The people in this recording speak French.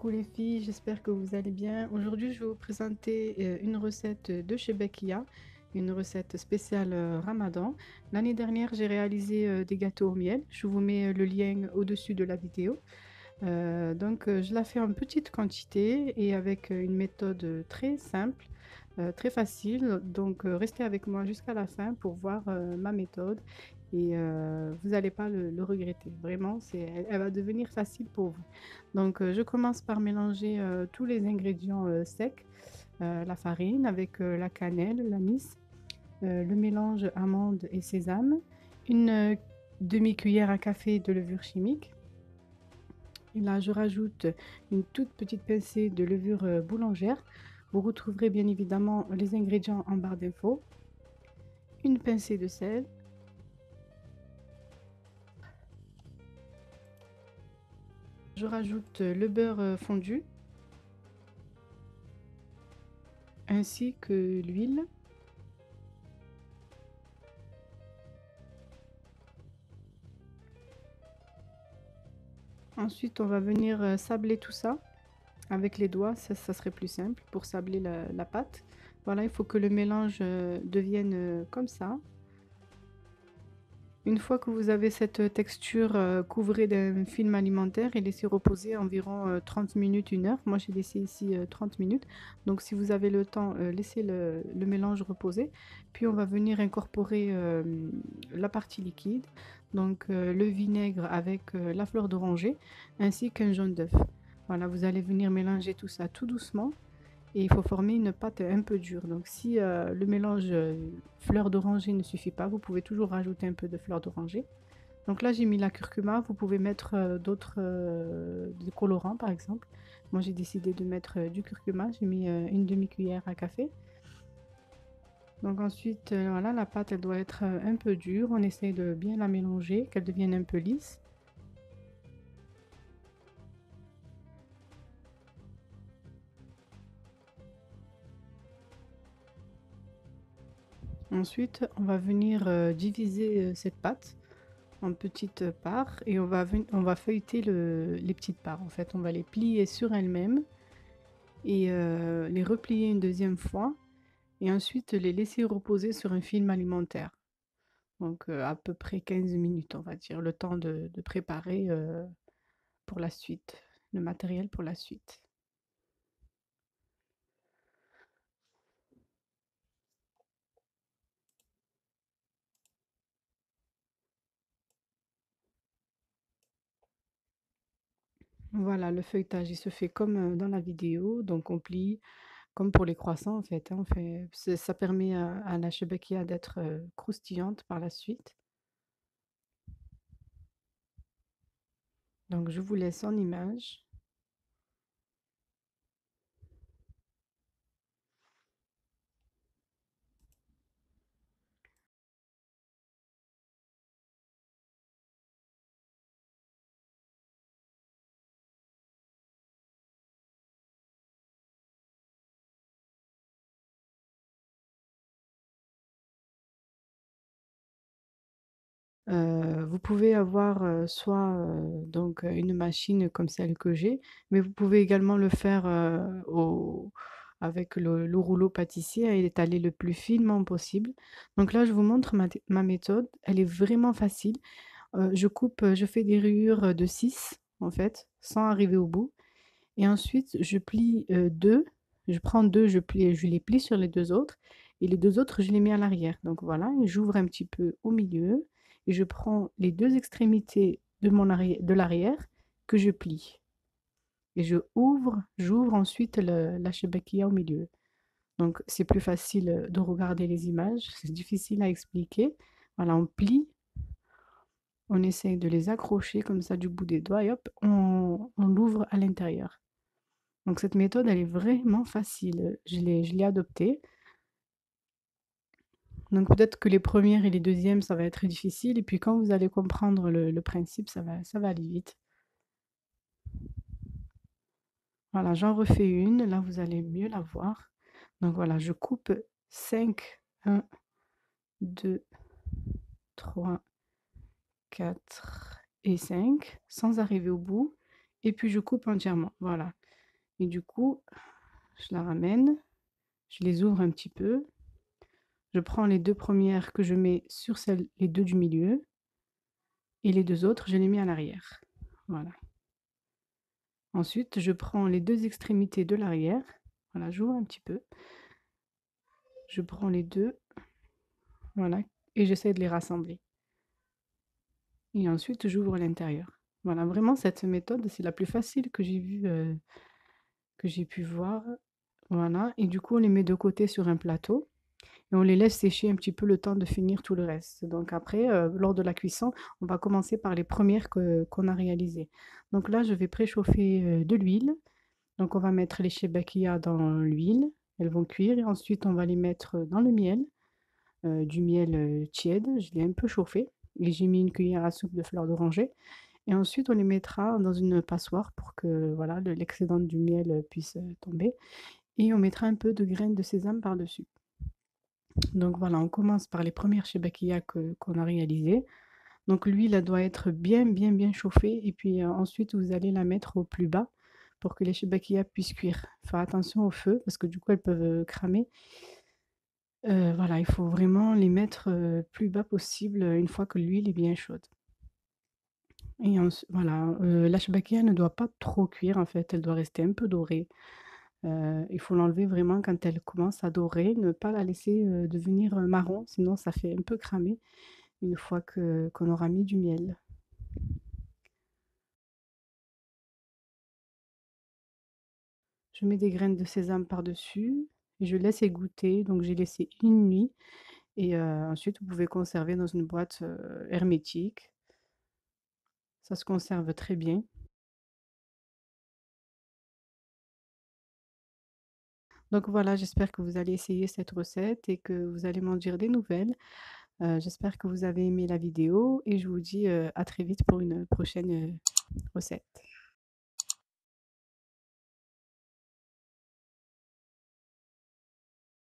Coucou les filles, j'espère que vous allez bien. Aujourd'hui, je vais vous présenter une recette de chez Bekia, une recette spéciale Ramadan. L'année dernière, j'ai réalisé des gâteaux au miel. Je vous mets le lien au-dessus de la vidéo. Je la fais en petite quantité et avec une méthode très simple, très facile. Restez avec moi jusqu'à la fin pour voir ma méthode et vous n'allez pas le regretter. Vraiment, elle va devenir facile pour vous. Je commence par mélanger tous les ingrédients secs, la farine avec la cannelle, l'anis, le mélange amande et sésame, une demi-cuillère à café de levure chimique. Et là, je rajoute une toute petite pincée de levure boulangère. Vous retrouverez bien évidemment les ingrédients en barre d'infos. Une pincée de sel. Je rajoute le beurre fondu ainsi que l'huile. Ensuite, on va venir sabler tout ça avec les doigts, ça serait plus simple pour sabler la pâte. Voilà, il faut que le mélange devienne comme ça. Une fois que vous avez cette texture, couvrez d'un film alimentaire et laissez reposer environ 30 minutes, 1 heure. Moi, j'ai laissé ici 30 minutes. Donc, si vous avez le temps, laissez le mélange reposer. Puis, on va venir incorporer la partie liquide, le vinaigre avec la fleur d'oranger, ainsi qu'un jaune d'œuf. Voilà, vous allez venir mélanger tout ça tout doucement et il faut former une pâte un peu dure. Donc si le mélange fleur d'oranger ne suffit pas, vous pouvez toujours rajouter un peu de fleur d'oranger. Donc là j'ai mis la curcuma, vous pouvez mettre d'autres des colorants par exemple. Moi j'ai décidé de mettre du curcuma, j'ai mis une demi-cuillère à café. Donc ensuite voilà, la pâte elle doit être un peu dure, on essaye de bien la mélanger, qu'elle devienne un peu lisse. Ensuite on va venir diviser cette pâte en petites parts et on va feuilleter les petites parts. En fait, on va les plier sur elles-mêmes et les replier une deuxième fois et ensuite les laisser reposer sur un film alimentaire. À peu près 15 minutes, on va dire, le temps de préparer pour la suite, le matériel pour la suite. Voilà, le feuilletage, il se fait comme dans la vidéo, donc on plie comme pour les croissants en fait, hein, ça permet à la chebekia d'être croustillante par la suite. Donc je vous laisse en image. Vous pouvez avoir, soit, une machine comme celle que j'ai, mais vous pouvez également le faire, au avec le rouleau pâtissier et étaler le plus finement possible. Donc là, je vous montre ma méthode, elle est vraiment facile. Je fais des rayures, de 6 en fait, sans arriver au bout et ensuite je plie, 2, je prends 2, je les plie sur les 2 autres et les 2 autres, je les mets à l'arrière. Donc voilà, et j'ouvre un petit peu au milieu et je prends les 2 extrémités de l'arrière que je plie et j'ouvre ensuite la chebaquilla au milieu. Donc c'est plus facile, de regarder les images, c'est difficile à expliquer. Voilà, on plie, on essaye de les accrocher comme ça du bout des doigts et hop, on l'ouvre à l'intérieur. Donc cette méthode, elle est vraiment facile. Je l'ai adoptée. Donc peut-être que les premières et les deuxièmes, ça va être difficile. Et puis quand vous allez comprendre le principe, ça va aller vite. Voilà, j'en refais une. Là, vous allez mieux la voir. Donc voilà, je coupe 5, 1, 2, 3, 4 et 5, sans arriver au bout. Et puis je coupe entièrement. Voilà. et du coup, je la ramène, je les ouvre un petit peu. Je prends les 2 premières que je mets sur les 2 du milieu et les 2 autres, je les mets à l'arrière. Voilà. Ensuite, je prends les 2 extrémités de l'arrière. Voilà, j'ouvre un petit peu. Je prends les 2, voilà, et j'essaie de les rassembler. Et ensuite, j'ouvre l'intérieur. Voilà, vraiment cette méthode, c'est la plus facile que j'ai vue, que j'ai pu voir. Voilà, et du coup, on les met de côté sur un plateau et on les laisse sécher un petit peu le temps de finir tout le reste. Donc après, lors de la cuisson, on va commencer par les premières qu'on a réalisées. Donc là, je vais préchauffer de l'huile. Donc on va mettre les shebakia dans l'huile, elles vont cuire et ensuite on va les mettre dans le miel, du miel tiède. Je l'ai un peu chauffé et j'ai mis une cuillère à soupe de fleur d'oranger. Et ensuite, on les mettra dans une passoire pour que voilà, l'excédent du miel puisse tomber. Et on mettra un peu de graines de sésame par-dessus. Donc voilà, on commence par les premières shebakia qu'on a réalisées. Donc l'huile, elle doit être bien, bien, bien chauffée. Et puis ensuite, vous allez la mettre au plus bas pour que les shebakia puissent cuire. Faire attention au feu parce que du coup, elles peuvent cramer. Voilà, il faut vraiment les mettre plus bas possible une fois que l'huile est bien chaude. Et voilà, la shebakia ne doit pas trop cuire en fait, elle doit rester un peu dorée. Il faut l'enlever vraiment quand elle commence à dorer, ne pas la laisser, devenir, marron, sinon ça fait un peu cramer une fois qu'on aura mis du miel. Je mets des graines de sésame par-dessus et je laisse égoutter, donc j'ai laissé une nuit et ensuite vous pouvez conserver dans une boîte, hermétique. Ça se conserve très bien. Donc voilà, j'espère que vous allez essayer cette recette et que vous allez m'en dire des nouvelles. J'espère que vous avez aimé la vidéo et je vous dis, à très vite pour une prochaine, recette.